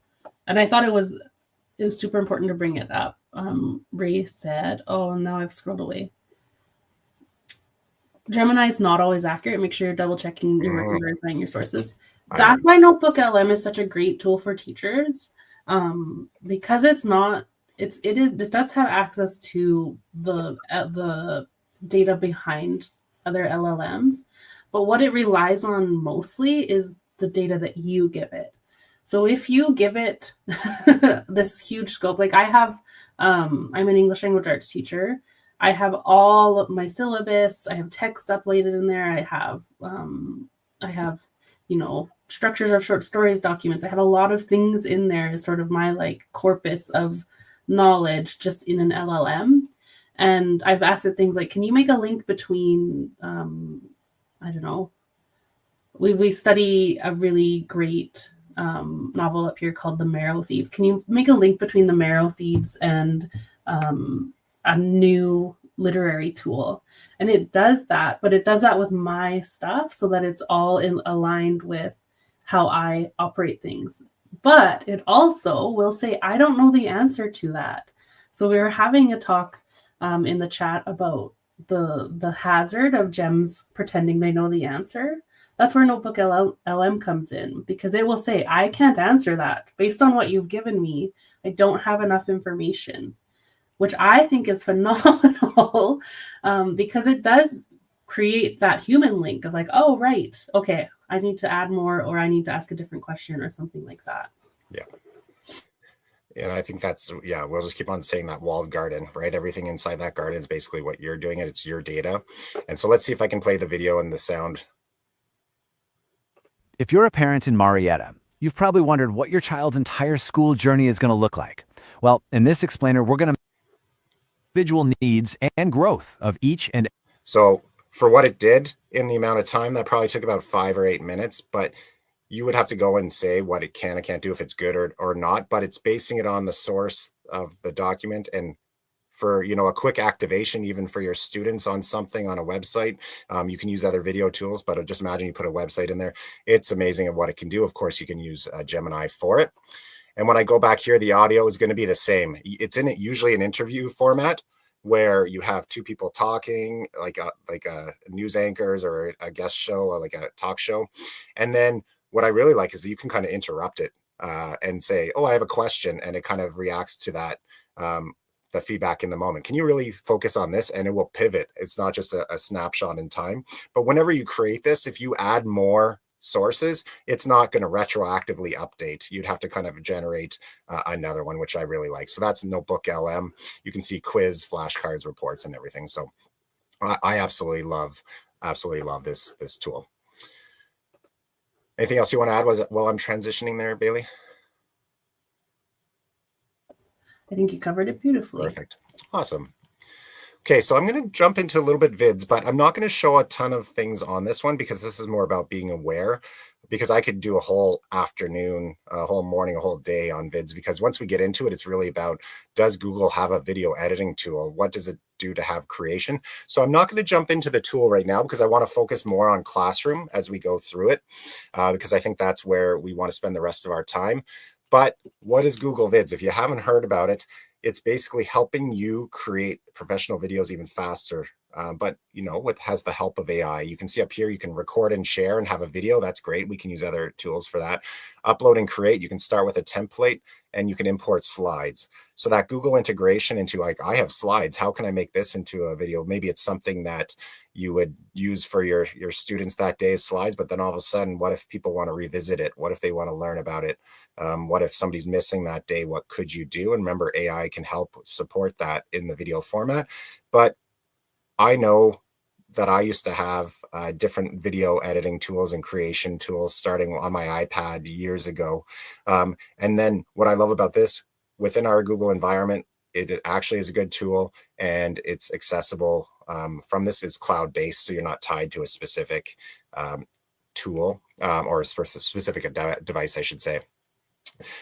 and I thought it was super important to bring it up. Ray said, oh, now I've scrolled away. Gemini is not always accurate. Make sure you're double checking your work and verifying your sources. That's why Notebook LM is such a great tool for teachers, because it does have access to the data behind other LLMs, but what it relies on mostly is the data that you give it. So if you give it this huge scope, like I'm an English language arts teacher. I have all of my syllabus. I have text uploaded in there. I have, structures of short stories documents. I have a lot of things in there as sort of my like corpus of knowledge just in an LLM. And I've asked it things like, can you make a link between, I don't know, we study a really great novel up here called The Marrow Thieves. Can you make a link between The Marrow Thieves and a new literary tool? And it does that, but it does that with my stuff so that it's all aligned with how I operate things. But it also will say, I don't know the answer to that. So we were having a talk in the chat about the hazard of gems pretending they know the answer. That's where Notebook LM comes in, because it will say, I can't answer that. Based on what you've given me, I don't have enough information, which I think is phenomenal because it does create that human link of like, oh, right, okay, I need to add more, or I need to ask a different question or something like that. Yeah. And I think that's, we'll just keep on saying that walled garden, right? Everything inside that garden is basically what you're doing, and it's your data. And so let's see if I can play the video and the sound. If you're a parent in Marietta, you've probably wondered what your child's entire school journey is going to look like. Well, in this explainer, we're going to individual needs and growth of each and. So for what it did in the amount of time, that probably took about 5 or 8 minutes, but you would have to go and say what it can and can't do, if it's good or not, but it's basing it on the source of the document. And for, a quick activation, even for your students on something on a website, you can use other video tools, but just imagine you put a website in there. It's amazing at what it can do. Of course, you can use Gemini for it. And when I go back here, the audio is going to be the same. It's in it usually an interview format where you have two people talking, like a news anchors or a guest show, or like a talk show. And then what I really like is that you can kind of interrupt it and say, oh, I have a question. And it kind of reacts to that, the feedback in the moment. Can you really focus on this? And it will pivot. It's not just a snapshot in time. But whenever you create this, if you add more sources, it's not going to retroactively update. You'd have to kind of generate another one, which I really like. So that's Notebook LM. You can see quiz, flashcards, reports, and everything. So I absolutely love this tool. Anything else you want to add while I'm transitioning there, Bailey? I think you covered it beautifully. Perfect. Awesome. Okay, so I'm going to jump into a little bit vids, but I'm not going to show a ton of things on this one because this is more about being aware, because I could do a whole afternoon, a whole morning, a whole day on vids, because once we get into it, it's really about, does Google have a video editing tool? What does it do to have creation? So I'm not going to jump into the tool right now because I want to focus more on Classroom as we go through it, because I think that's where we want to spend the rest of our time. But what is Google Vids? If you haven't heard about it, it's basically helping you create professional videos even faster. But, has the help of AI. You can see up here, you can record and share and have a video. That's great. We can use other tools for that. Upload and create. You can start with a template and you can import slides. So that Google integration into, like, I have slides. How can I make this into a video? Maybe it's something that you would use for your students that day as slides, but then all of a sudden, what if people want to revisit it? What if they want to learn about it? What if somebody's missing that day? What could you do? And remember, AI can help support that in the video format. But I know that I used to have different video editing tools and creation tools starting on my iPad years ago. And then what I love about this, within our Google environment, it actually is a good tool and it's accessible from this. Is cloud-based, so you're not tied to a specific tool or a specific device, I should say.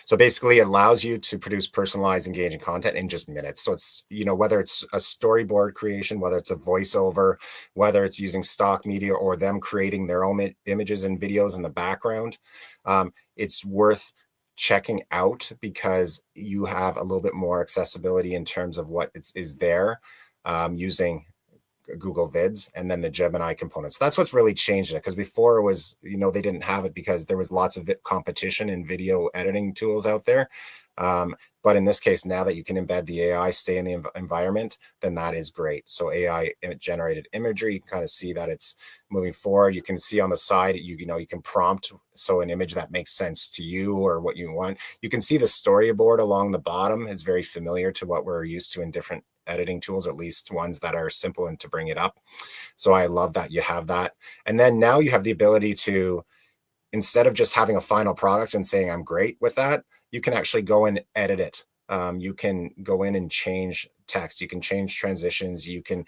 So basically it allows you to produce personalized, engaging content in just minutes. So it's, whether it's a storyboard creation, whether it's a voiceover, whether it's using stock media or them creating their own images and videos in the background, it's worth checking out because you have a little bit more accessibility in terms of what is there using Google Vids, and then the Gemini components. So that's what's really changed it, because before it was, they didn't have it because there was lots of competition in video editing tools out there. But in this case, now that you can embed the AI, stay in the environment, then that is great. So AI generated imagery, you can kind of see that it's moving forward. You can see on the side, you can prompt so an image that makes sense to you or what you want. You can see the storyboard along the bottom is very familiar to what we're used to in different editing tools, at least ones that are simple and to bring it up. So I love that you have that. And then now you have the ability to, instead of just having a final product and saying I'm great with that, you can actually go and edit it. You can go in and change text. You can change transitions. You can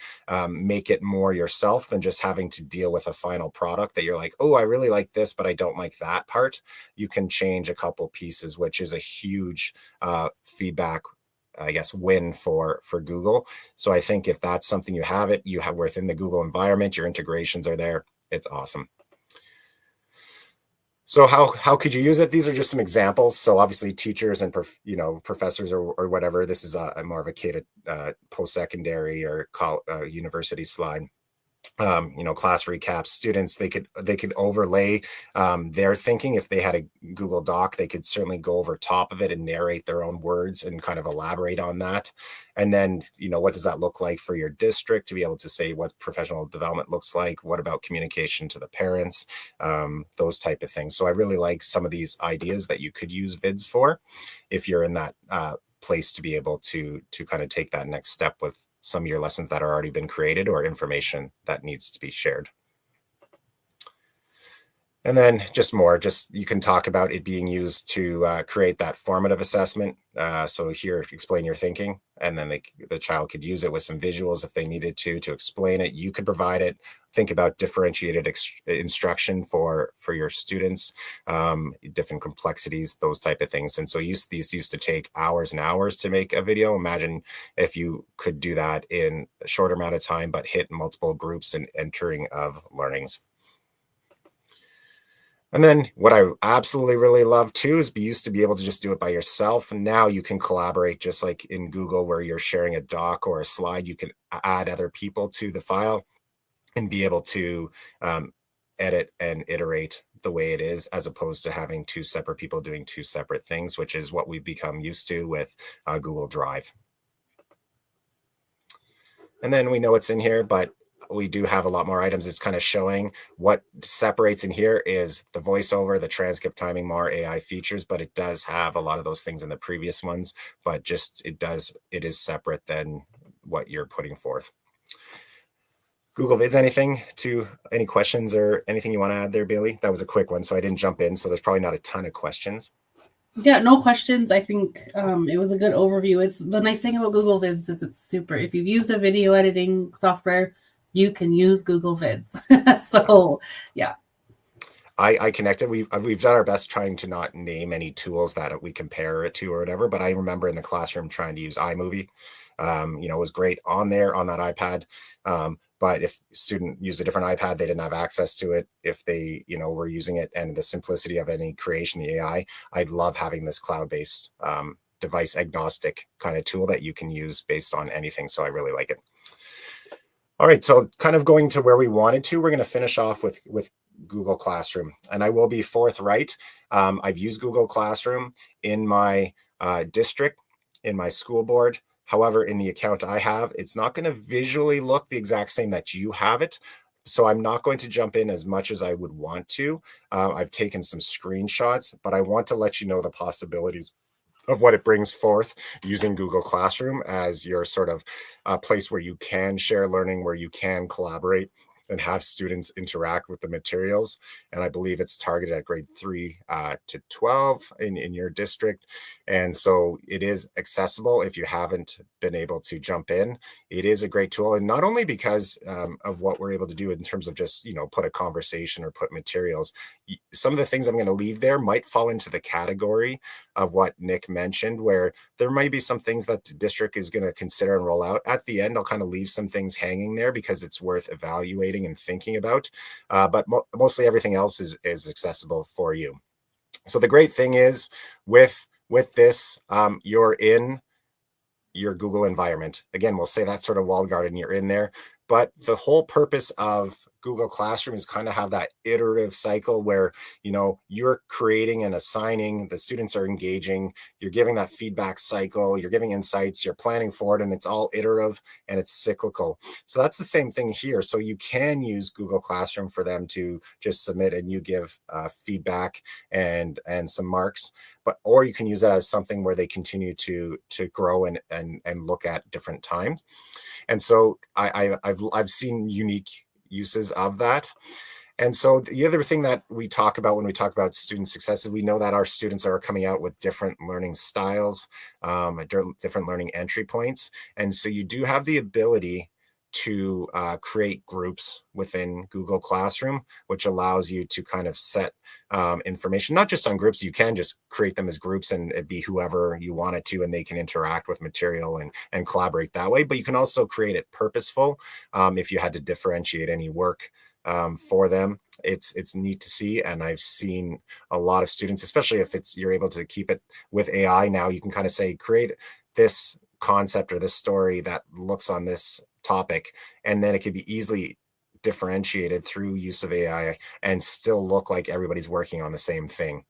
make it more yourself than just having to deal with a final product that you're like, oh, I really like this, but I don't like that part. You can change a couple pieces, which is a huge feedback, I guess, win for Google. So I think if that's something you have within the Google environment, your integrations are there. It's awesome. So how could you use it? These are just some examples. So obviously teachers and professors or whatever. This is a more of a K to post-secondary or university slide. Class recaps. Students, they could overlay their thinking. If they had a Google Doc, they could certainly go over top of it and narrate their own words and kind of elaborate on that. And then, what does that look like for your district, to be able to say what professional development looks like? What about communication to the parents? Those type of things. So I really like some of these ideas that you could use vids for if you're in that place to be able to kind of take that next step with some of your lessons that are already been created or information that needs to be shared. And then you can talk about it being used to create that formative assessment. So here, explain your thinking, and then the child could use it with some visuals if they needed to explain it. You could provide it. Think about differentiated instruction for your students, different complexities, those type of things. And so these used to take hours and hours to make a video. Imagine if you could do that in a shorter amount of time, but hit multiple groups and entering of learnings. And then what I absolutely really love too is used to be able to just do it by yourself. And now you can collaborate, just like in Google, where you're sharing a doc or a slide. You can add other people to the file and be able to edit and iterate the way it is, as opposed to having two separate people doing two separate things, which is what we've become used to with Google Drive. And then we know it's in here, but we do have a lot more items. It's kind of showing what separates in here is the voiceover, the transcript timing, more AI features, but it does have a lot of those things in the previous ones, but just it is separate than what you're putting forth. Google Vids, any questions or anything you want to add there, Bailey? That was a quick one, so I didn't jump in, so there's probably not a ton of questions. Yeah, no questions. I think it was a good overview. It's the nice thing about Google Vids is it's super. If you've used a video editing software, you can use Google Vids. So, yeah. I connected. We've done our best trying to not name any tools that we compare it to or whatever. But I remember in the classroom trying to use iMovie. It was great on there on that iPad. But if a student used a different iPad, they didn't have access to it. If they, were using it, and the simplicity of any creation, the AI, I love having this cloud-based device agnostic kind of tool that you can use based on anything. So I really like it. All right, so kind of going to where we wanted to, we're going to finish off with Google Classroom. And I will be forthright. I've used Google Classroom in my district, in my school board. However, in the account I have, it's not going to visually look the exact same that you have it. So I'm not going to jump in as much as I would want to. I've taken some screenshots, but I want to let you know the possibilities of what it brings forth using Google Classroom as your sort of place where you can share learning, where you can collaborate and have students interact with the materials. And I believe it's targeted at grade 3 to 12 in your district. And so it is accessible if you haven't been able to jump in. It is a great tool. And not only because of what we're able to do in terms of just, put a conversation or put materials. Some of the things I'm going to leave there might fall into the category of what Nick mentioned, where there might be some things that the district is going to consider and roll out. At the end, I'll kind of leave some things hanging there because it's worth evaluating and thinking about. But mostly everything else is accessible for you. So the great thing is with this, you're in your Google environment. Again, we'll say that's sort of walled garden. You're in there. But the whole purpose of Google Classroom is kind of have that iterative cycle where, you're creating and assigning, the students are engaging, you're giving that feedback cycle, you're giving insights, you're planning for it, and it's all iterative and it's cyclical. So that's the same thing here. So you can use Google Classroom for them to just submit and you give feedback and some marks, or you can use it as something where they continue to grow and look at different times. And so I've seen unique uses of that. And so the other thing that we talk about when we talk about student success is we know that our students are coming out with different learning styles, different learning entry points. And so you do have the ability to create groups within Google Classroom, which allows you to kind of set information, not just on groups. You can just create them as groups and it'd be whoever you want it to, and they can interact with material and collaborate that way. But you can also create it purposeful if you had to differentiate any work for them. It's neat to see, and I've seen a lot of students, especially if you're able to keep it with AI. Now you can kind of say, create this concept or this story that looks on this topic, and then it could be easily differentiated through use of AI and still look like everybody's working on the same thing.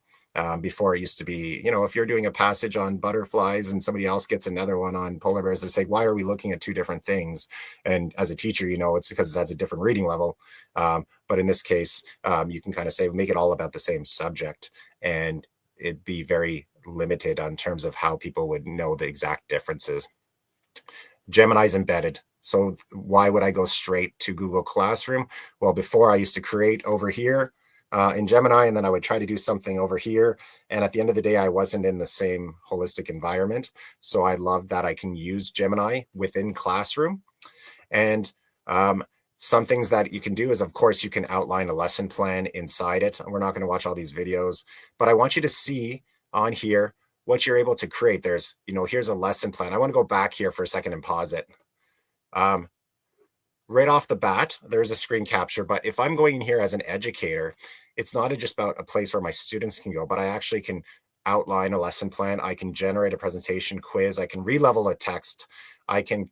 Before it used to be, if you're doing a passage on butterflies and somebody else gets another one on polar bears, they say, why are we looking at two different things? And as a teacher, it's because it has a different reading level. But in this case, you can kind of say, make it all about the same subject, and it'd be very limited on terms of how people would know the exact differences. Gemini's embedded. So why would I go straight to Google Classroom? Well, before I used to create over here in Gemini, and then I would try to do something over here. And at the end of the day, I wasn't in the same holistic environment. So I love that I can use Gemini within Classroom. And some things that you can do is, of course, you can outline a lesson plan inside it. We're not going to watch all these videos, but I want you to see on here what you're able to create. There's, here's a lesson plan. I want to go back here for a second and pause it. Right off the bat, there's a screen capture, but if I'm going in here as an educator, it's not just about a place where my students can go, but I actually can outline a lesson plan. I can generate a presentation quiz. I can re-level a text. I can,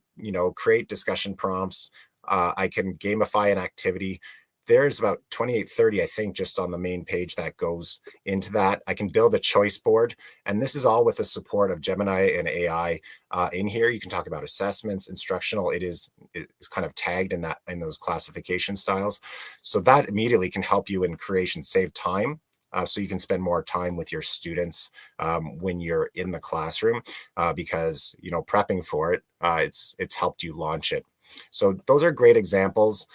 create discussion prompts. I can gamify an activity. There's about 28, 30, I think, just on the main page that goes into that. I can build a choice board, and this is all with the support of Gemini and AI in here. You can talk about assessments, instructional. It's kind of tagged in those classification styles. So that immediately can help you in creation, save time. So you can spend more time with your students when you're in the classroom because, prepping for it, it's helped you launch it. So those are great examples.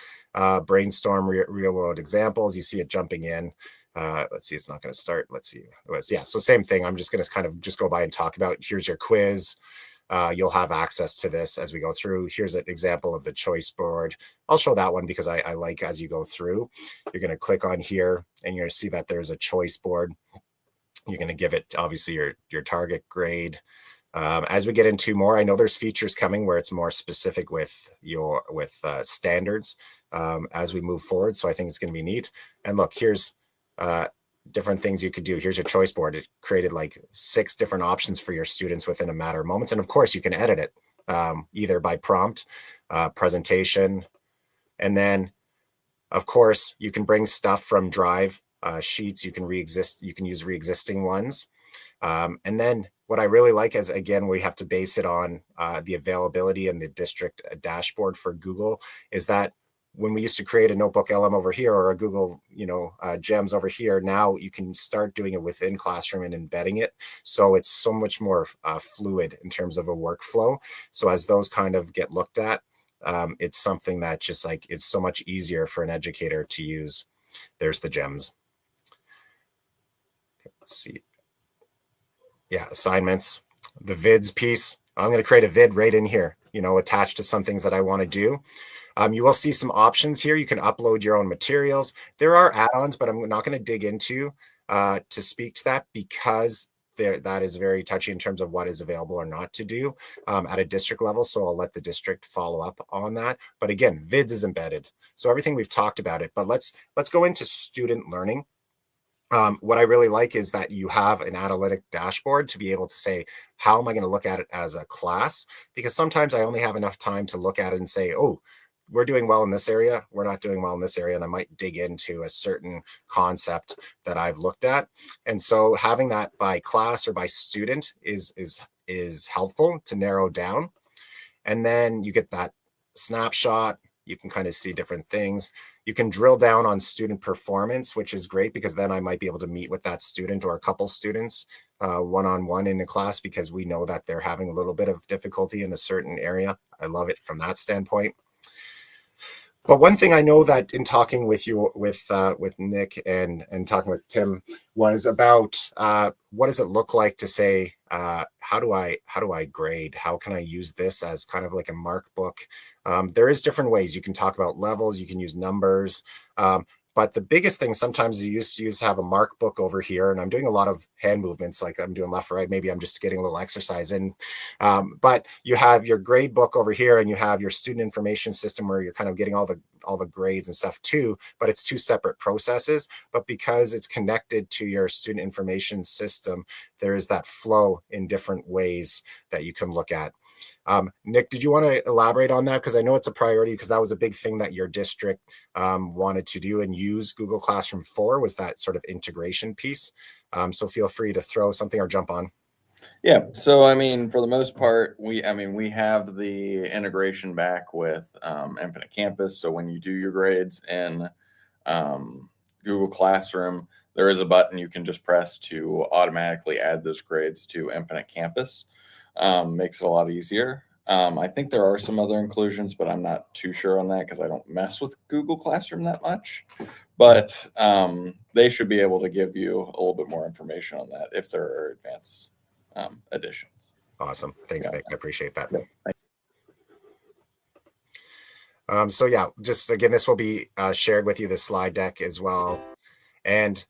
Brainstorm real world examples. You see it jumping in. Let's see, it's not going to start. Let's see. Yeah, so same thing. I'm just going to kind of just go by and talk about, here's your quiz. You'll have access to this as we go through. Here's an example of the choice board. I'll show that one because I like as you go through. You're going to click on here and you're going to see that there's a choice board. You're going to give it obviously your target grade. As we get into more, I know there's features coming where it's more specific with standards as we move forward. So I think it's going to be neat. And look, here's different things you could do. Here's your choice board. It created like 6 different options for your students within a matter of moments. And of course, you can edit it either by prompt, presentation, and then of course you can bring stuff from Drive sheets. You can use re-existing ones, and then what I really like is, again, we have to base it on the availability and the district dashboard for Google, is that when we used to create a notebook LM over here or a Google, gems over here, now you can start doing it within Classroom and embedding it. So it's so much more fluid in terms of a workflow. So as those kind of get looked at, it's something that just like, it's so much easier for an educator to use. There's the gems. Okay, let's see. Yeah, assignments, the vids piece. I'm going to create a vid right in here, attached to some things that I want to do. You will see some options here. You can upload your own materials. There are add-ons, but I'm not going to dig into to speak to that because that is very touchy in terms of what is available or not to do at a district level. So I'll let the district follow up on that. But again, vids is embedded. So everything we've talked about it, but let's go into student learning. What I really like is that you have an analytic dashboard to be able to say, how am I going to look at it as a class? Because sometimes I only have enough time to look at it and say, oh, we're doing well in this area, we're not doing well in this area, and I might dig into a certain concept that I've looked at. And so having that by class or by student is helpful to narrow down. And then you get that snapshot. You can kind of see different things. You can drill down on student performance, which is great because then I might be able to meet with that student or a couple students one-on-one in a class because we know that they're having a little bit of difficulty in a certain area. I love it from that standpoint. But one thing I know that in talking with you, with Nick and talking with Tim, was about what does it look like to say, how do I grade? How can I use this as kind of like a mark book? There is different ways. You can talk about levels. You can use numbers. But the biggest thing sometimes you used to have a mark book over here, and I'm doing a lot of hand movements, like I'm doing left or right. Maybe I'm just getting a little exercise in. But you have your grade book over here, and you have your student information system where you're kind of getting all the grades and stuff too. But it's two separate processes. But because it's connected to your student information system, there is that flow in different ways that you can look at. Nick, did you want to elaborate on that? Because I know it's a priority because that was a big thing that your district wanted to do and use Google Classroom for, was that sort of integration piece. So feel free to throw something or jump on. Yeah. So, I mean, for the most part, we have the integration back with Infinite Campus. So when you do your grades in Google Classroom, there is a button you can just press to automatically add those grades to Infinite Campus. Makes it a lot easier. I think there are some other inclusions, but I'm not too sure on that because I don't mess with Google Classroom that much. But they should be able to give you a little bit more information on that if there are advanced additions. Awesome. Thanks, Yeah. Nick. I appreciate that. Yeah. So yeah, just again, this will be shared with you, the slide deck as well. And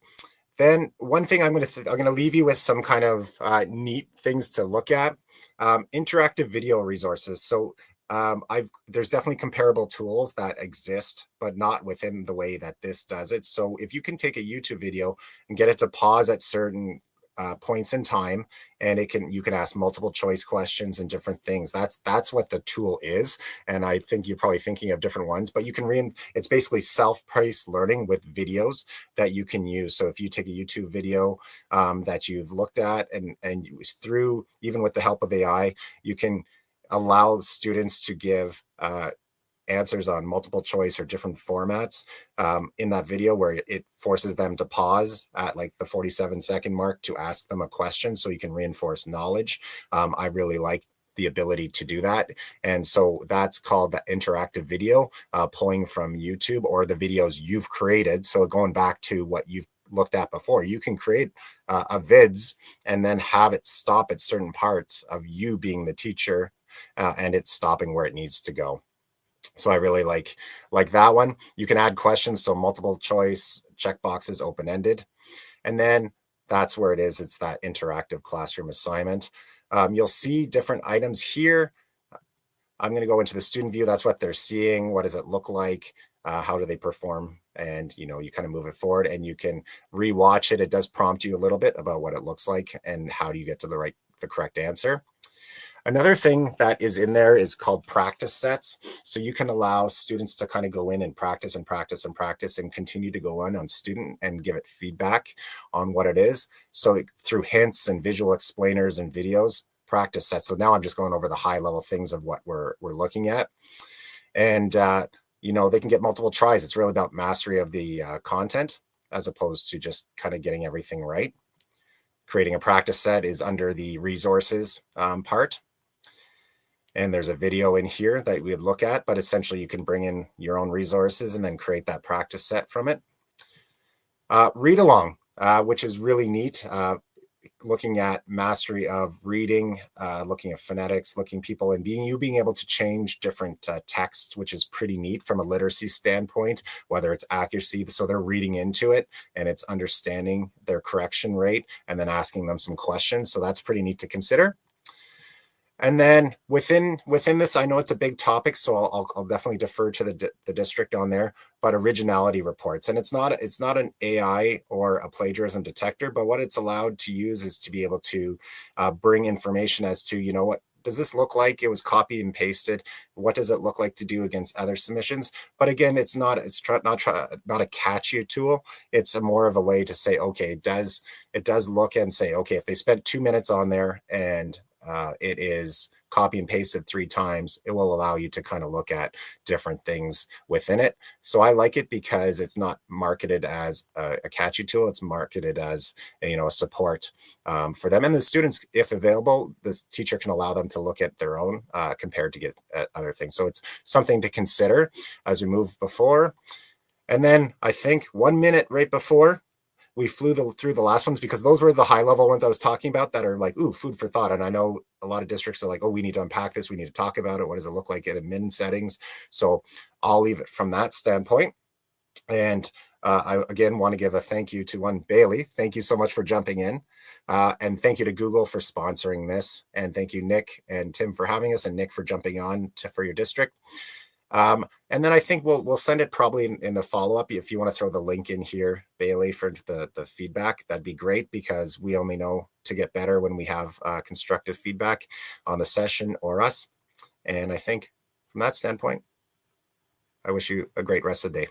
then one thing I'm going to leave you with some kind of neat things to look at. Interactive video resources. So there's definitely comparable tools that exist, but not within the way that this does it. So if you can take a YouTube video and get it to pause at certain points in time, and you can ask multiple choice questions and different things. That's what the tool is. And I think you're probably thinking of different ones, but you can it's basically self-paced learning with videos that you can use. So if you take a YouTube video that you've looked at and through, even with the help of AI, you can allow students to give answers on multiple choice or different formats in that video, where it forces them to pause at like the 47-second mark to ask them a question so you can reinforce knowledge. I really like the ability to do that. And so that's called the interactive video, pulling from YouTube or the videos you've created. So going back to what you've looked at before, you can create a vids and then have it stop at certain parts of you being the teacher and it's stopping where it needs to go. So I really like that one. You can add questions, so multiple choice, checkboxes, open-ended. And then that's where it is. It's that interactive classroom assignment. You'll see different items here. I'm going to go into the student view. That's what they're seeing. What does it look like? How do they perform? And, you kind of move it forward and you can rewatch it. It does prompt you a little bit about what it looks like and how do you get to the correct answer. Another thing that is in there is called practice sets. So you can allow students to kind of go in and practice and practice and practice and continue to go on student and give it feedback on what it is. So through hints and visual explainers and videos, practice sets. So now I'm just going over the high level things of what we're looking at. And, they can get multiple tries. It's really about mastery of the content as opposed to just kind of getting everything right. Creating a practice set is under the resources part. And there's a video in here that we would look at, but essentially you can bring in your own resources and then create that practice set from it. Read along, which is really neat. Looking at mastery of reading, looking at phonetics, people and being able to change different text, which is pretty neat from a literacy standpoint, whether it's accuracy. So they're reading into it and it's understanding their correction rate and then asking them some questions. So that's pretty neat to consider. And then within this, I know it's a big topic, so I'll definitely defer to the district on there, but originality reports. And it's not an AI or a plagiarism detector, but what it's allowed to use is to be able to bring information as to, does this look like it was copied and pasted? What does it look like to do against other submissions? But again, it's not a catchy tool. It's a more of a way to say, okay, it does look and say, okay, if they spent 2 minutes on there and it is copy and pasted 3 times, it will allow you to kind of look at different things within it. So I like it because it's not marketed as a catchy tool. It's marketed as a support for them. And the students, if available, this teacher can allow them to look at their own compared to get at other things. So it's something to consider as we move before. And then I think 1 minute right before, we flew through the last ones because those were the high level ones I was talking about that are like, ooh, food for thought. And I know a lot of districts are like, oh, we need to unpack this. We need to talk about it. What does it look like in admin settings? So I'll leave it from that standpoint. And I, again, want to give a thank you to one Bailey. Thank you so much for jumping in. And thank you to Google for sponsoring this. And thank you, Nick and Tim, for having us, and Nick for jumping on for your district. And then I think we'll send it probably in a follow-up. If you want to throw the link in here, Bailey, for the feedback, that'd be great, because we only know to get better when we have constructive feedback on the session or us. And I think from that standpoint, I wish you a great rest of the day.